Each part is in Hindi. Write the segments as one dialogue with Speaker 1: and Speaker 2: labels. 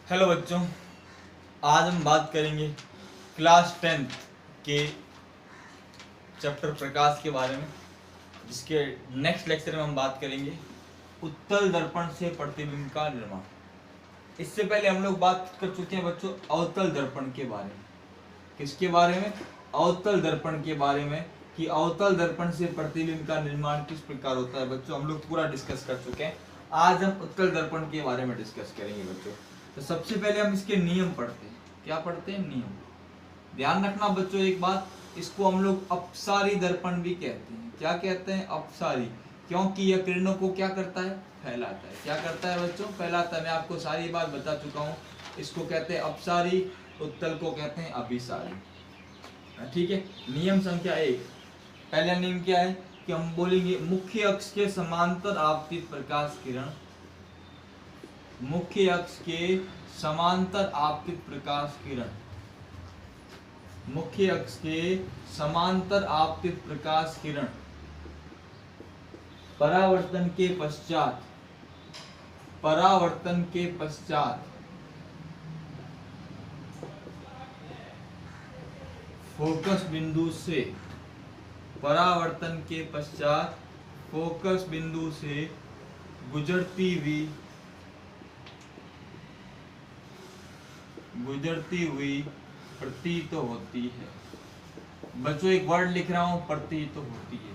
Speaker 1: हेलो बच्चों, आज हम बात करेंगे क्लास 10th के चैप्टर प्रकाश के बारे में, जिसके नेक्स्ट लेक्चर में हम बात करेंगे उत्तल दर्पण से प्रतिबिंब का निर्माण। इससे पहले हम लोग बात कर चुके हैं बच्चों अवतल दर्पण के बारे में। किसके बारे में? अवतल दर्पण के बारे में, कि अवतल दर्पण से प्रतिबिंब का निर्माण किस प्रकार होता है। बच्चों हम लोग पूरा डिस्कस कर चुके हैं। आज हम उत्तल दर्पण के बारे में डिस्कस करेंगे बच्चों। तो सबसे पहले हम इसके नियम पढ़ते हैं। क्या पढ़ते हैं? नियम। ध्यान रखना बच्चों एक बात, इसको हम लोग अपसारी दर्पण भी कहते हैं। क्या कहते हैं? अपसारी। क्योंकि यह किरणों को क्या करता है? फैलाता है। क्या करता है बच्चों? फैलाता है। मैं आपको सारी बात बता चुका हूँ। इसको कहते हैं अपसारी, उत्तल को कहते हैं अभिसारी। ठीक है। नियम संख्या 1, पहला नियम क्या है कि हम बोलेंगे मुख्य अक्ष के समांतर आपतित प्रकाश किरण, मुख्य अक्ष के समांतर आपतित प्रकाश किरण, मुख्य अक्ष के समांतर आपतित प्रकाश किरण परावर्तन के पश्चात, परावर्तन के पश्चात फोकस बिंदु से, परावर्तन के पश्चात फोकस बिंदु से गुजरती हुई प्रतीत होती है। बच्चों एक वर्ड लिख रहा हूं, प्रतीत होती है।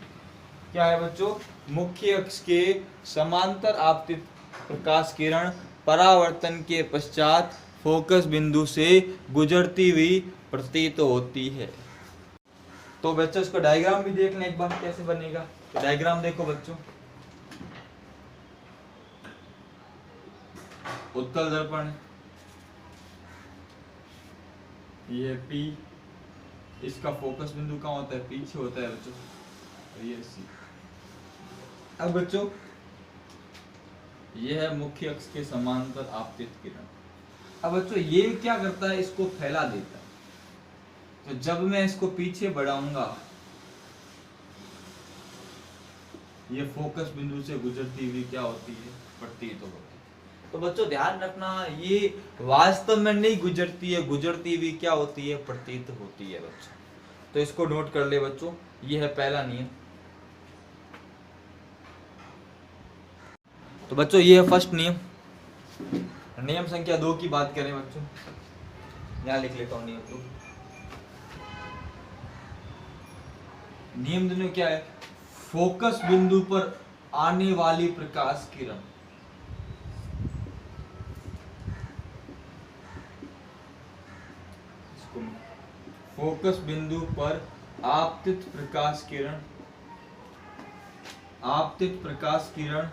Speaker 1: क्या है बच्चों? मुख्य अक्ष के समांतर आपतित प्रकाश किरण परावर्तन के पश्चात फोकस बिंदु से गुजरती हुई प्रतीत होती है। तो बच्चों इसको डायग्राम भी देख लें एक बार कैसे बनेगा। तो डायग्राम देखो बच्चों, उत्तल दर्पण, ये P, इसका फोकस बिंदु कहाँ होता है? पीछे होता है बच्चों। ये C। अब बच्चों ये है मुख्य अक्ष के समांतर आपतित किरण। अब बच्चों ये क्या करता है? इसको फैला देता है। तो जब मैं इसको पीछे बढ़ाऊंगा, ये फोकस बिंदु से गुजरती हुई क्या होती है? प्रतीत होती है। तो बच्चों ध्यान रखना, ये वास्तव में नहीं गुजरती है, गुजरती हुई क्या होती है? प्रतीत होती है बच्चों। तो इसको नोट कर ले बच्चों, ये है पहला नियम। तो बच्चों ये है फर्स्ट नियम। नियम संख्या 2 की बात करें बच्चों, यहां लिख लेता हूं नियम 2। नियम 2 क्या है? फोकस बिंदु पर आने वाली प्रकाश किरण, फोकस बिंदु पर आपतित प्रकाश किरण, आपतित प्रकाश किरण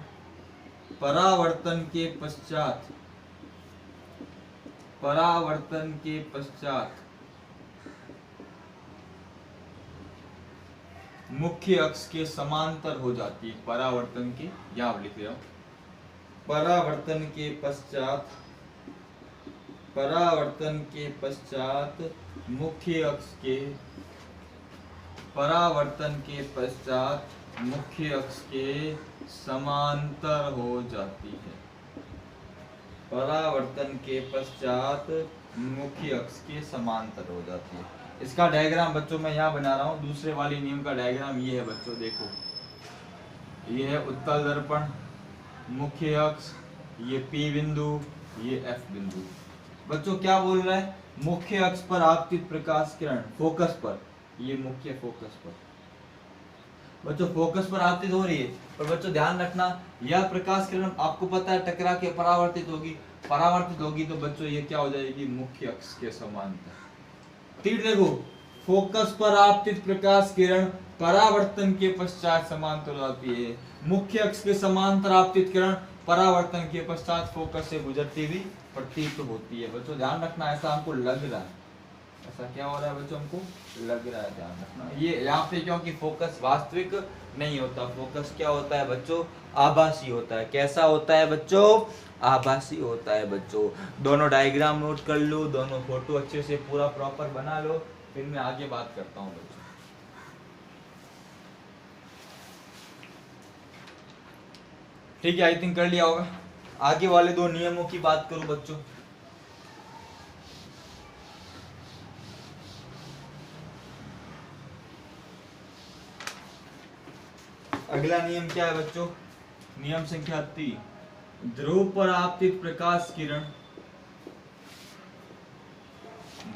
Speaker 1: परावर्तन के पश्चात, परावर्तन के पश्चात मुख्य अक्ष के समांतर हो जाती है। परावर्तन के, यहां लिख रहा हूं, परावर्तन के पश्चात, परावर्तन के पश्चात मुख्य अक्ष के, परावर्तन के पश्चात मुख्य अक्ष के समांतर हो जाती है। परावर्तन के पश्चात मुख्य अक्ष के समांतर हो जाती है। इसका डायग्राम बच्चों मैं यहाँ बना रहा हूँ। दूसरे वाले नियम का डायग्राम ये है बच्चों, देखो ये है उत्तल दर्पण, मुख्य अक्ष, ये P बिंदु, ये F बिंदु। बच्चों क्या बोल रहा है? मुख्य अक्ष पर आपतित प्रकाश किरण फोकस पर, ये मुख्य फोकस पर बच्चों, फोकस पर आपतित हो रही है। पर बच्चों ध्यान रखना, यह प्रकाश किरण आपको पता है टकरा के परावर्तित होगी, परावर्तित होगी तो बच्चों ये क्या हो जाएगी? मुख्य अक्ष के समांतर। तीर देखो, फोकस पर आपतित प्रकाश किरण परावर्तन के पश्चात समांतर हो जाती है। मुख्य अक्ष के समांतर आपतित किरण परावर्तन के पश्चात फोकस से गुजरती हुई प्रतीत होती है। बच्चों ध्यान रखना, ऐसा हमको लग रहा है, ऐसा क्या हो रहा है बच्चों? हमको लग रहा है। ध्यान रखना ये यहाँ पे, क्योंकि फोकस वास्तविक नहीं होता। फोकस क्या होता है बच्चों? आभासी होता है। कैसा होता है बच्चों? आभासी होता है बच्चों। दोनों डायग्राम नोट कर लो, दोनों फोटो अच्छे से पूरा प्रॉपर बना लो, फिर मैं आगे बात करता हूँ बच्चों। ठीक है, आई थिंक कर लिया होगा। आगे वाले 2 नियमों की बात करूं बच्चों, अगला नियम क्या है बच्चों? नियम संख्या 3, ध्रुव पर आपतित प्रकाश किरण,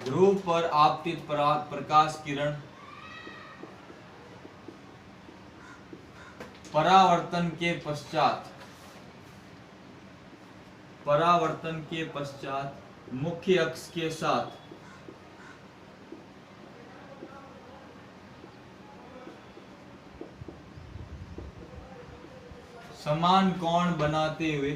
Speaker 1: ध्रुव पर आपतित प्रकाश किरण परावर्तन के पश्चात मुख्य अक्ष के साथ समान कोण बनाते हुए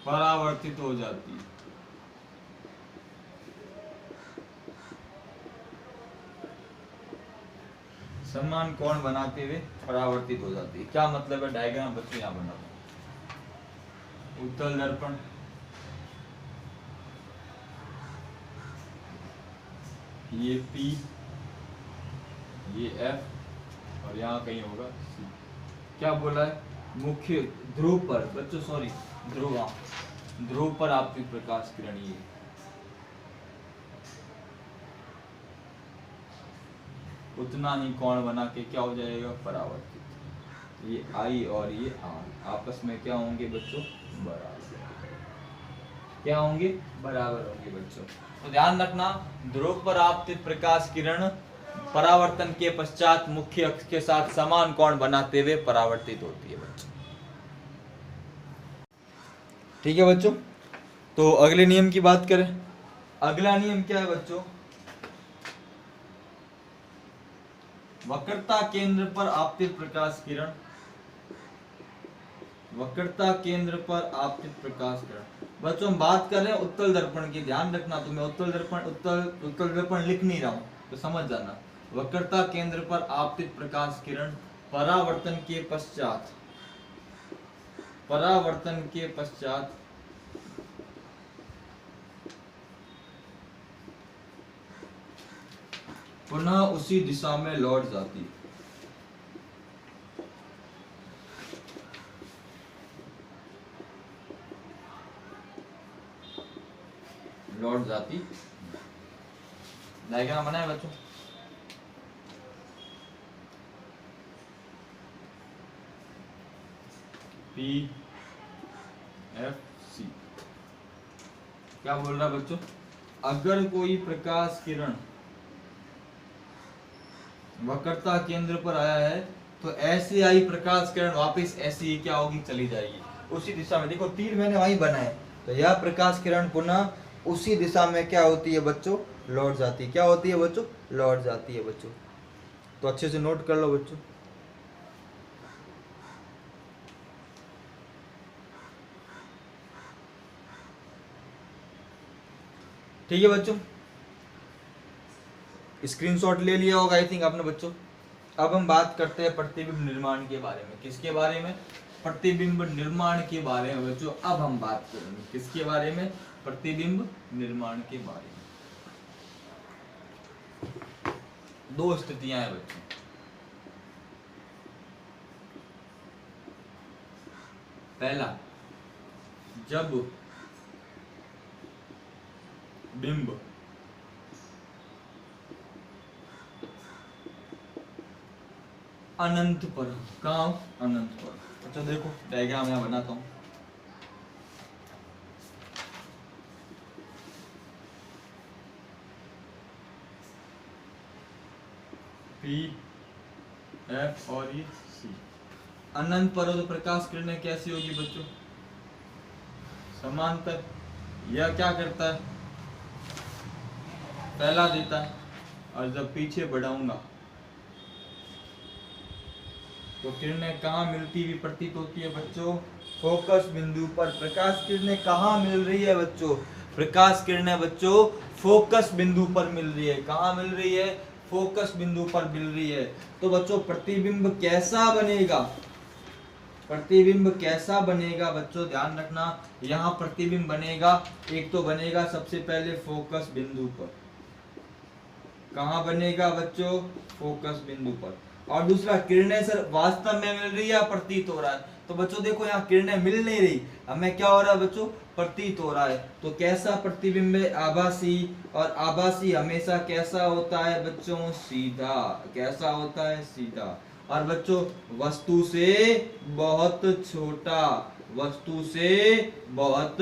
Speaker 1: परावर्तित हो जाती है। समान कोण बनाते हुए परावर्तित हो जाती है। क्या मतलब है? डायग्राम बच्चों यहाँ बना दो। उत्तल दर्पण, ये P, ये F और यहाँ कहीं होगा C। क्या बोला है? मुख्य ध्रुव पर बच्चों, सॉरी ध्रुव पर आपतित प्रकाश किरण ये उतना ही कोण बना के क्या हो जाएगा? परावर्तित। ये I और ये R आपस में क्या होंगे बच्चों? बराबर। क्या होंगे? बराबर होंगे बच्चों। तो ध्यान रखना, ध्रुव पर आपतित प्रकाश किरण परावर्तन के पश्चात मुख्य अक्ष के साथ समान कोण बनाते हुए परावर्तित होती है बच्चों। ठीक है बच्चों, तो अगले नियम की बात करें। अगला नियम क्या है बच्चों? वक्रता केंद्र पर आपतित प्रकाश किरण, वक्रता केंद्र पर आपतित प्रकाश किरण। बच्चों हम बात कर रहे हैं उत्तल दर्पण की, ध्यान रखना। तो मैं उत्तल दर्पण लिख नहीं रहा हूं, तो समझ जाना। वक्रता केंद्र पर आपतित प्रकाश किरण परावर्तन के पश्चात पुनः उसी दिशा में लौट जाती, डायग्राम बनाए बच्चों। P F C क्या बोल रहा है बच्चों? अगर कोई प्रकाश किरण वक्रता केंद्र पर आया है तो ऐसे आई प्रकाश किरण वापस ऐसी ही क्या होगी? चली जाएगी उसी दिशा में। देखो तीर मैंने वहीं बनाए, तो यह प्रकाश किरण पुनः उसी दिशा में क्या होती है बच्चों? लौट जाती है। क्या होती है बच्चों? लौट जाती है बच्चों। तो अच्छे से नोट कर लो बच्चों। ठीक है बच्चों, स्क्रीनशॉट ले लिया होगा आई थिंक आपने बच्चों। अब हम बात करते हैं प्रतिबिंब निर्माण के बारे में। किसके बारे में? प्रतिबिंब निर्माण के बारे में बच्चों। अब हम बात करेंगे किसके बारे में? प्रतिबिंब निर्माण के बारे में। दो स्थितियां हैं बच्चों। पहला, जब बिंब अनंत पर, कहाँ? अनंत पर। अच्छा देखो डायग्राम यहाँ बनाता हूं। P F और ये C अनंत पर हो तो प्रकाश किरणें कैसी होगी बच्चों? समांतर। यह क्या करता है? फैला देता है, और जब पीछे बढ़ाऊंगा तो किरणें कहाँ मिलती हुई प्रतीत होती है बच्चों? फोकस बिंदु पर। प्रकाश किरणें कहाँ मिल रही है बच्चों? प्रकाश किरणें बच्चों फोकस बिंदु पर मिल रही है। कहाँ मिल रही है? फोकस बिंदु पर मिल रही है। तो बच्चों प्रतिबिंब कैसा बनेगा? प्रतिबिंब कैसा बनेगा बच्चों? ध्यान रखना, यहाँ प्रतिबिंब बनेगा, एक तो बनेगा सबसे पहले फोकस बिंदु पर। कहाँ बनेगा बच्चों? फोकस बिंदु पर। और दूसरा, किरणें सर वास्तव में मिल रही है या प्रतीत हो रहा है? तो बच्चों देखो यहाँ किरणें मिल नहीं रही, हमें क्या हो रहा है बच्चों, प्रतीत हो रहा है। तो कैसा प्रतिबिंब है, आभासी, और आभासी हमेशा कैसा होता है बच्चों, सीधा। कैसा होता है, सीधा। और बच्चों वस्तु से बहुत छोटा, वस्तु से बहुत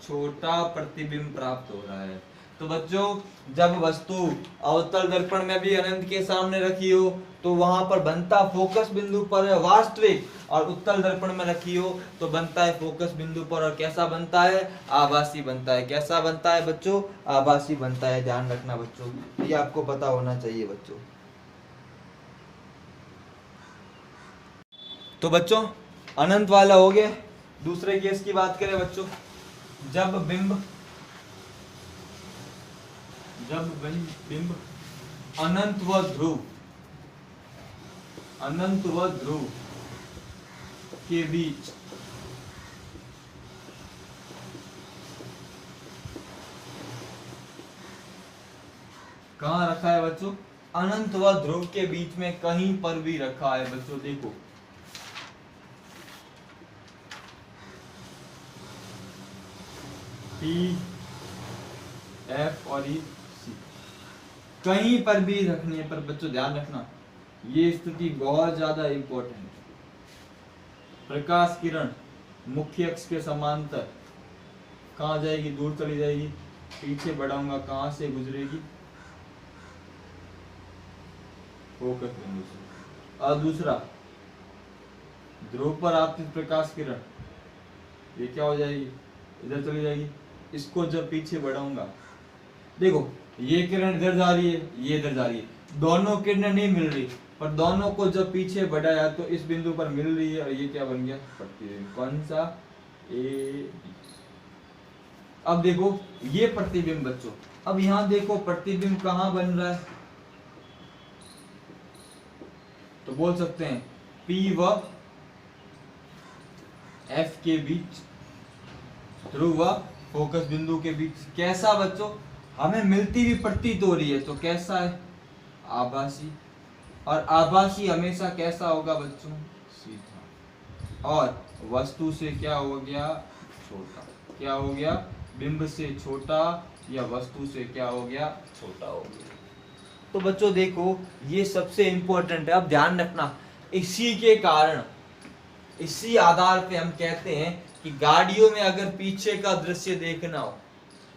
Speaker 1: छोटा प्रतिबिंब प्राप्त हो रहा है। तो बच्चों जब वस्तु अवतल दर्पण में भी अनंत के सामने रखी हो तो वहां पर बनता फोकस बिंदु पर है वास्तविक, और उत्तल दर्पण में रखी हो तो बनता है फोकस बिंदु पर, और कैसा बनता है, आभासी बनता है। कैसा बनता है बच्चों, आभासी बनता है। ध्यान रखना बच्चों, ये आपको पता होना चाहिए बच्चों। तो बच्चों अनंत वाला हो गया। दूसरे केस की बात करें बच्चों, जब बिंब अनंत व ध्रुव, अनंत व ध्रुव के बीच कहाँ रखा है बच्चों, अनंत व ध्रुव के बीच में कहीं पर भी रखा है बच्चों। देखो P, F और E, C कहीं पर भी रखने पर बच्चों ध्यान रखना, ये स्थिति बहुत ज्यादा इंपॉर्टेंट है। प्रकाश किरण मुख्य अक्ष के समांतर कहाँ जाएगी, दूर चली जाएगी, पीछे बढ़ाऊंगा कहाँ से गुजरेगी, फोकस बिंदु से। और दूसरा ध्रुव पर आपतित प्रकाश किरण ये क्या हो जाएगी, इधर चली जाएगी। इसको जब पीछे बढ़ाऊंगा, देखो ये किरण इधर जा रही है, ये इधर जा रही है, दोनों किरणें नहीं मिल रही, पर दोनों को जब पीछे बढ़ाया तो इस बिंदु पर मिल रही है, और ये क्या बन गया, प्रतिबिंब। कौन सा, ए। अब देखो ये प्रतिबिंब बच्चों, अब यहां देखो प्रतिबिंब कहां बन रहा है, तो बोल सकते हैं P व F के बीच, ध्रुव व फोकस बिंदु के बीच। कैसा बच्चों, हमें मिलती हुई प्रतीत हो रही है, तो कैसा है, आभासी। और आभासी हमेशा कैसा होगा बच्चों, सीधा। और वस्तु से क्या हो गया, छोटा। क्या हो गया, बिंब से छोटा, या वस्तु से क्या हो गया, छोटा हो गया। तो बच्चों देखो ये सबसे इंपॉर्टेंट है। अब ध्यान रखना, इसी के कारण, इसी आधार पे हम कहते हैं कि गाड़ियों में अगर पीछे का दृश्य देखना हो,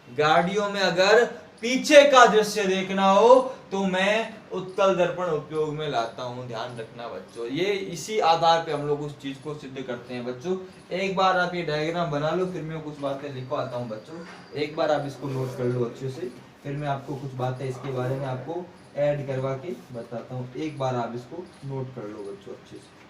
Speaker 1: गाड़ियों में अगर पीछे का दृश्य देखना हो तो मैं उत्तल दर्पण उपयोग में लाता हूं। ध्यान रखना बच्चों, ये इसी आधार पे हम लोग उस चीज को सिद्ध करते हैं बच्चों। एक बार आप ये डायग्राम बना लो, फिर मैं कुछ बातें लिखवाता हूं बच्चों। एक बार आप इसको नोट कर लो अच्छे से, फिर मैं आपको कुछ बातें इसके बारे में आपको ऐड करवा के बताता हूँ। एक बार आप इसको नोट कर लो बच्चों अच्छे से।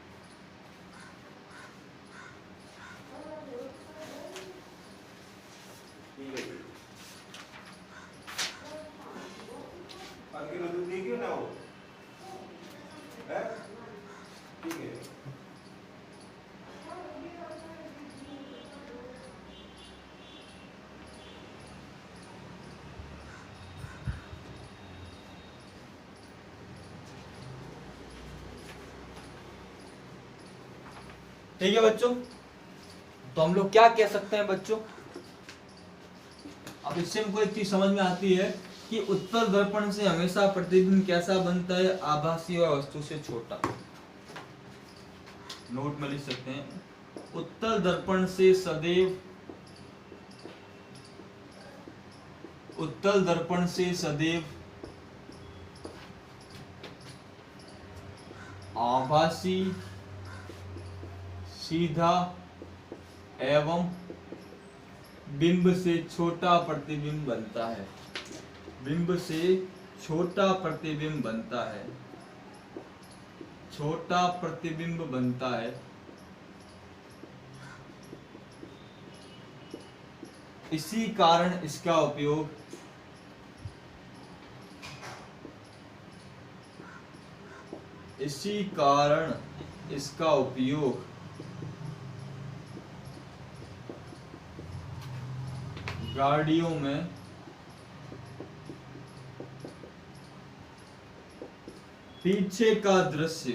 Speaker 1: ठीक है बच्चों, तो हम लोग क्या कह सकते हैं बच्चों, अब इससे हमको एक चीज समझ में आती है कि उत्तल दर्पण से हमेशा प्रतिबिंब कैसा बनता है, आभासी और वस्तु से छोटा। नोट में लिख सकते हैं, उत्तल दर्पण से सदैव, उत्तल दर्पण से सदैव आभासी, सीधा एवं बिंब से छोटा प्रतिबिंब बनता है। बिंब से छोटा प्रतिबिंब बनता है, छोटा प्रतिबिंब बनता है। इसी कारण इसका उपयोग इसी कारण इसका उपयोग गाड़ियों में पीछे का दृश्य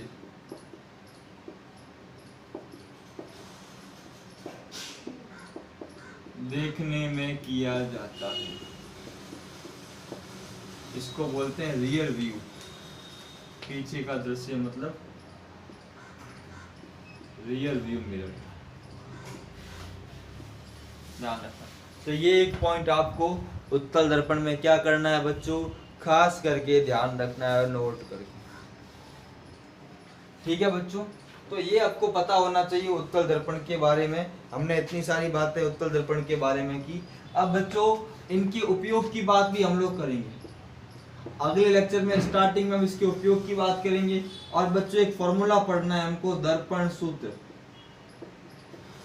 Speaker 1: देखने में किया जाता है। इसको बोलते हैं रियर व्यू, पीछे का दृश्य मतलब रियर व्यू मिरर। ध्यान रखना। तो ये एक पॉइंट आपको उत्तल दर्पण में क्या करना है बच्चों, खास करके ध्यान रखना है, नोट करके। ठीक है बच्चों, तो ये आपको पता होना चाहिए उत्तल दर्पण के बारे में। हमने इतनी सारी बातें उत्तल दर्पण के बारे में की। अब बच्चों इनके उपयोग की बात भी हम लोग करेंगे अगले लेक्चर में। स्टार्टिंग में हम इसके उपयोग की बात करेंगे। और बच्चों एक फॉर्मूला पढ़ना है हमको, दर्पण सूत्र।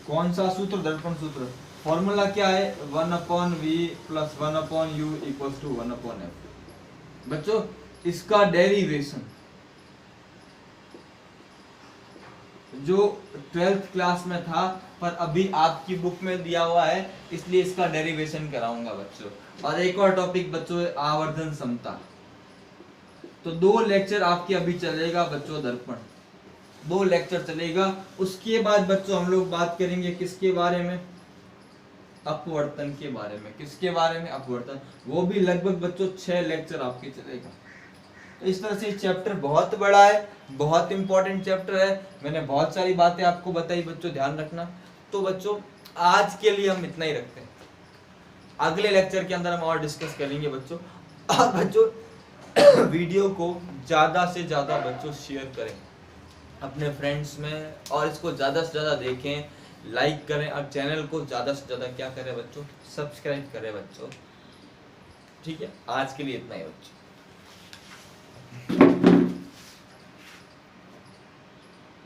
Speaker 1: कौन सा सूत्र, दर्पण सूत्र। फॉर्मूला क्या है, 1/v + 1/u = 1/f। बच्चों इसका डेरिवेशन जो 12th क्लास में था, पर अभी आपकी बुक में दिया हुआ है, इसलिए इसका डेरिवेशन कराऊंगा बच्चों। और एक और टॉपिक बच्चों, आवर्धन क्षमता। तो 2 लेक्चर आपके अभी चलेगा बच्चों, दर्पण 2 लेक्चर चलेगा। उसके बाद बच्चों हम लोग बात करेंगे किसके बारे में, अपवर्तन के बारे में। किसके बारे में, अपवर्तन। वो भी लगभग बच्चों 6 लेक्चर आपके चलेगा। तो इस तरह से चैप्टर बहुत बड़ा है, बहुत इंपॉर्टेंट चैप्टर है। मैंने बहुत सारी बातें आपको बताई बच्चों, ध्यान रखना। तो बच्चों आज के लिए हम इतना ही रखते हैं, अगले लेक्चर के अंदर हम और डिस्कस करेंगे बच्चों। और बच्चों वीडियो को ज्यादा से ज्यादा बच्चों शेयर करें अपने फ्रेंड्स में, और इसको ज्यादा से ज्यादा देखें, लाइक करें, और चैनल को ज्यादा से ज्यादा क्या करें बच्चों, सब्सक्राइब करें बच्चों। ठीक है, आज के लिए इतना ही बच्चों।